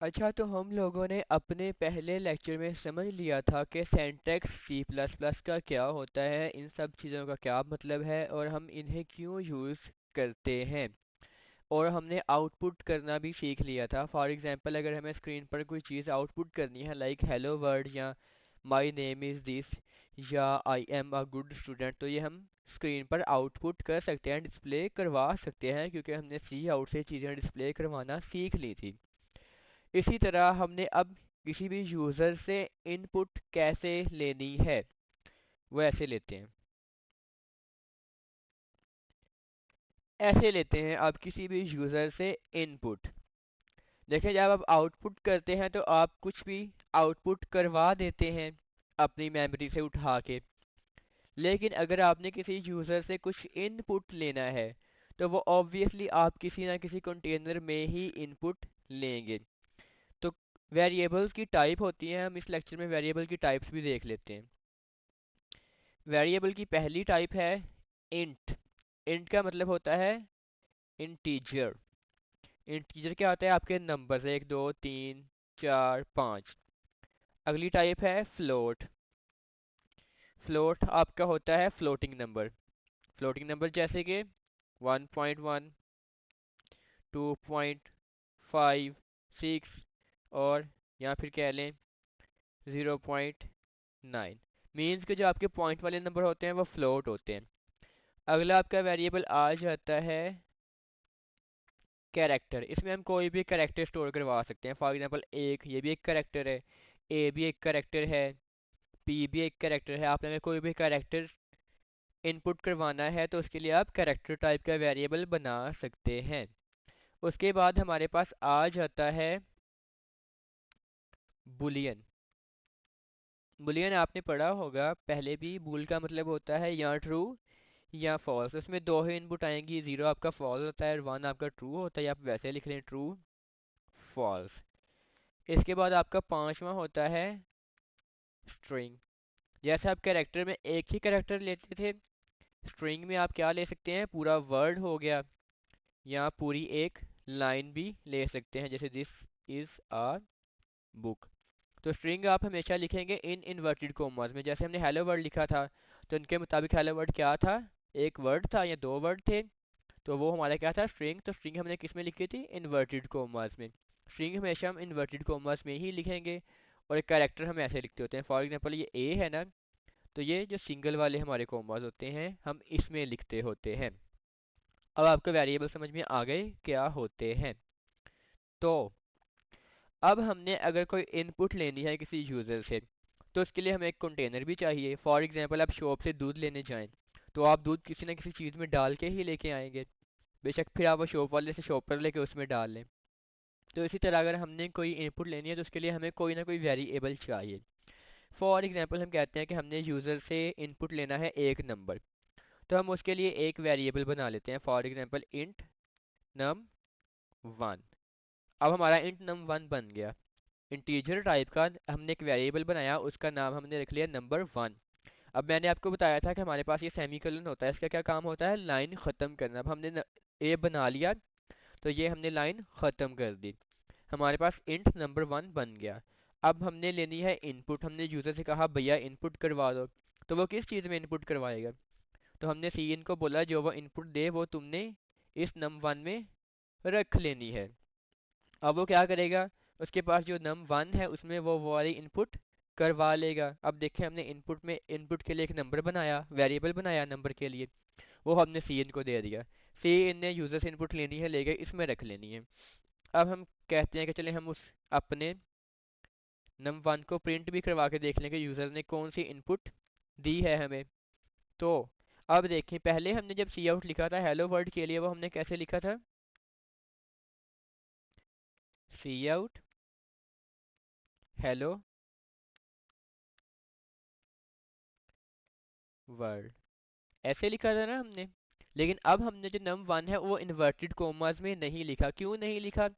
अच्छा, तो हम लोगों ने अपने पहले लेक्चर में समझ लिया था कि सिंटैक्स सी प्लस प्लस का क्या होता है, इन सब चीज़ों का क्या मतलब है और हम इन्हें क्यों यूज़ करते हैं। और हमने आउटपुट करना भी सीख लिया था। फॉर एग्जांपल, अगर हमें स्क्रीन पर कोई चीज़ आउटपुट करनी है लाइक हेलो वर्ड या माय नेम इज़ दिस या I am a good student, तो ये हम स्क्रीन पर आउटपुट कर सकते हैं, डिस्प्ले करवा सकते हैं, क्योंकि हमने सी आउट से चीज़ें डिस्प्ले करवाना सीख ली थी। इसी तरह हमने अब किसी भी यूज़र से इनपुट कैसे लेनी है वो ऐसे लेते हैं। ऐसे लेते हैं अब किसी भी यूज़र से इनपुट। देखिए, जब आप आउटपुट करते हैं तो आप कुछ भी आउटपुट करवा देते हैं अपनी मेमोरी से उठा के। लेकिन अगर आपने किसी यूज़र से कुछ इनपुट लेना है तो वो ऑब्वियसली आप किसी ना किसी कंटेनर में ही इनपुट लेंगे। तो वेरिएबल्स की टाइप होती हैं, हम इस लेक्चर में वेरिएबल की टाइप्स भी देख लेते हैं। वेरिएबल की पहली टाइप है इंट। इंट का मतलब होता है इंटीजर। इंटीजर क्या होता है? आपके नंबर्स, 1 2 3 4 5। अगली टाइप है फ्लोट। फ्लोट आपका होता है फ्लोटिंग नंबर। फ्लोटिंग नंबर जैसे कि 1.1, 2.5, 6 और या फिर कह लें 0.9। मीन्स के जो आपके पॉइंट वाले नंबर होते हैं वो फ्लोट होते हैं। अगला आपका वेरिएबल आ जाता है कैरेक्टर। इसमें हम कोई भी कैरेक्टर स्टोर करवा सकते हैं। फॉर एग्जांपल, एक ये भी एक कैरेक्टर है, ए भी एक कैरेक्टर है, पी भी एक कैरेक्टर है। आपने अगर कोई भी कैरेक्टर इनपुट करवाना है तो उसके लिए आप कैरेक्टर टाइप का वेरिएबल बना सकते हैं। उसके बाद हमारे पास आ जाता है बुलियन। बुलियन आपने पढ़ा होगा पहले भी। बुल का मतलब होता है या ट्रू या फॉल्स। उसमें दो ही इनपुट आएंगी, जीरो आपका फॉल्स होता है और वन आपका ट्रू होता है, या आप वैसे लिख लें ट्रू फॉल्स। इसके बाद आपका पांचवा होता है स्ट्रिंग। जैसे आप कैरेक्टर में एक ही कैरेक्टर लेते थे, स्ट्रिंग में आप क्या ले सकते हैं? पूरा वर्ड हो गया या पूरी एक लाइन भी ले सकते हैं, जैसे दिस इज अ बुक। तो स्ट्रिंग आप हमेशा लिखेंगे इन इन्वर्टेड कोमास में। जैसे हमने हेलो वर्ड लिखा था, तो इनके मुताबिक हेलो वर्ड क्या था? एक वर्ड था या दो वर्ड थे? तो वो हमारा क्या था? स्ट्रिंग। तो स्ट्रिंग हमने किस में लिखी थी? इन्वर्टेड कोमास में। स्ट्रिंग हमेशा हम इन्वर्टेड कोमास में ही लिखेंगे। और एक कैरेक्टर हम ऐसे लिखते होते हैं। फॉर एग्जांपल, ये ए है ना, तो ये जो सिंगल वाले हमारे कोमास होते हैं हम इसमें लिखते होते हैं। अब आपको वेरिएबल समझ में आ गए क्या होते हैं। तो अब हमने अगर कोई इनपुट लेनी है किसी यूजर से, तो उसके लिए हमें एक कंटेनर भी चाहिए। फॉर एग्जांपल, आप शॉप से दूध लेने जाएं, तो आप दूध किसी न किसी चीज़ में डाल के ही लेके आएंगे। बेशक फिर आप वो शॉप वाले से शॉप पर लेके उसमें डाल लें। तो इसी तरह अगर हमने कोई इनपुट लेनी है तो उसके लिए हमें कोई ना कोई वेरिएबल चाहिए। फॉर एग्जांपल, हम कहते हैं कि हमने यूज़र से इनपुट लेना है एक नंबर, तो हम उसके लिए एक वेरिएबल बना लेते हैं। For example, int num1। अब हमारा इंट num1 बन गया। इंटीजर टाइप का हमने एक वेरिएबल बनाया, उसका नाम हमने रख लिया नंबर 1। अब मैंने आपको बताया था कि हमारे पास ये सेमीकोलन होता है, इसका क्या काम होता है? लाइन ख़त्म करना। अब हमने ए बना लिया तो ये हमने लाइन ख़त्म कर दी। हमारे पास इंट नंबर 1 बन गया। अब हमने लेनी है इनपुट। हमने यूज़र से कहा भैया इनपुट करवा दो, तो वो किस चीज़ में इनपुट करवाएगा? तो हमने सी इन को बोला जो वो इनपुट दे वो तुमने इस num1 में रख लेनी है। अब वो क्या करेगा? उसके पास जो num1 है उसमें वो वाली इनपुट करवा लेगा। अब देखें, हमने इनपुट में इनपुट के लिए एक नंबर बनाया, वेरिएबल बनाया नंबर के लिए, वो हमने सी इन को दे दिया। सी इन ने यूजर से इनपुट लेनी है, लेके इसमें रख लेनी है। अब हम कहते हैं कि चले हम उस अपने num1 को प्रिंट भी करवा के देख लें कि यूजर ने कौन सी इनपुट दी है हमें। तो अब देखें, पहले हमने जब सी आउट लिखा था हेलो वर्ल्ड के लिए, वो हमने कैसे लिखा था? सी आउट हेलो वर्ल्ड, ऐसे लिखा था ना हमने। लेकिन अब हमने जो num1 है वो इन्वर्टेड कोमास में नहीं लिखा। क्यों नहीं लिखा?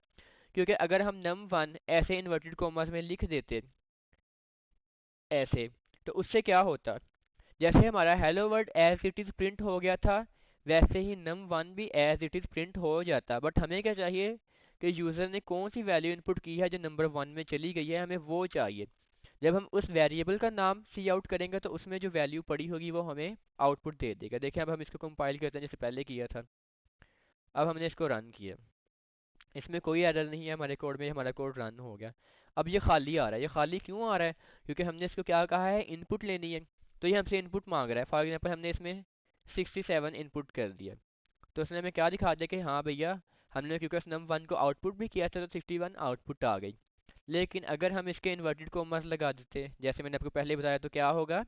क्योंकि अगर हम num1 ऐसे इन्वर्टेड कोमास में लिख देते ऐसे, तो उससे क्या होता? जैसे हमारा hello world as it is print हो गया था, वैसे ही num1 भी एज इट इज प्रिंट हो जाता। बट हमें क्या चाहिए? कि यूज़र ने कौन सी वैल्यू इनपुट की है जो नंबर वन में चली गई है, हमें वो चाहिए। जब हम उस वेरिएबल का नाम सी आउट करेंगे तो उसमें जो वैल्यू पड़ी होगी वो हमें आउटपुट दे देगा। देखिए अब हम इसको कंपाइल करते हैं जैसे पहले किया था। अब हमने इसको रन किया, इसमें कोई एरर नहीं है हमारे कोड में, हमारा कोड रन हो गया। अब ये खाली आ रहा है, ये खाली क्यों आ रहा है? क्योंकि हमने इसको क्या कहा है, इनपुट लेनी है। तो ये हमसे इनपुट मांग रहा है। फॉर एग्जाम्पल हमने इसमें 67 इनपुट कर दिया, तो उसने हमें क्या दिखा दिया कि हाँ भैया, हमने क्योंकि उस num1 को आउटपुट भी किया था तो 61 आउटपुट आ गई। लेकिन अगर हम इसके इन्वर्टेड कॉमर्स लगा देते जैसे मैंने आपको पहले बताया, तो क्या होगा,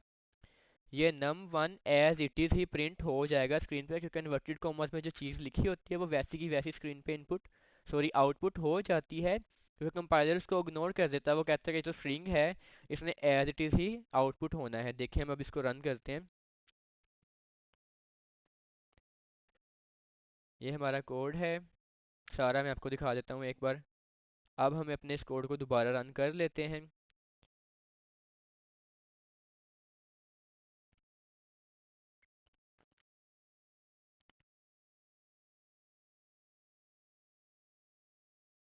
ये num1 एज इट इज़ ही प्रिंट हो जाएगा स्क्रीन पे, क्योंकि इन्वर्टेड कॉमर्स में जो चीज़ लिखी होती है वो वैसी की वैसी स्क्रीन पे इनपुट सॉरी आउटपुट हो जाती है। क्योंकि कंपाइलर उसको इग्नोर कर देता है, वो कहता है कि जो स्ट्रिंग है इसने एज इट इज़ ही आउटपुट होना है। देखिए हम अब इसको रन करते हैं, ये हमारा कोड है सारा, मैं आपको दिखा देता हूँ एक बार। अब हम अपने इस कोड को दोबारा रन कर लेते हैं।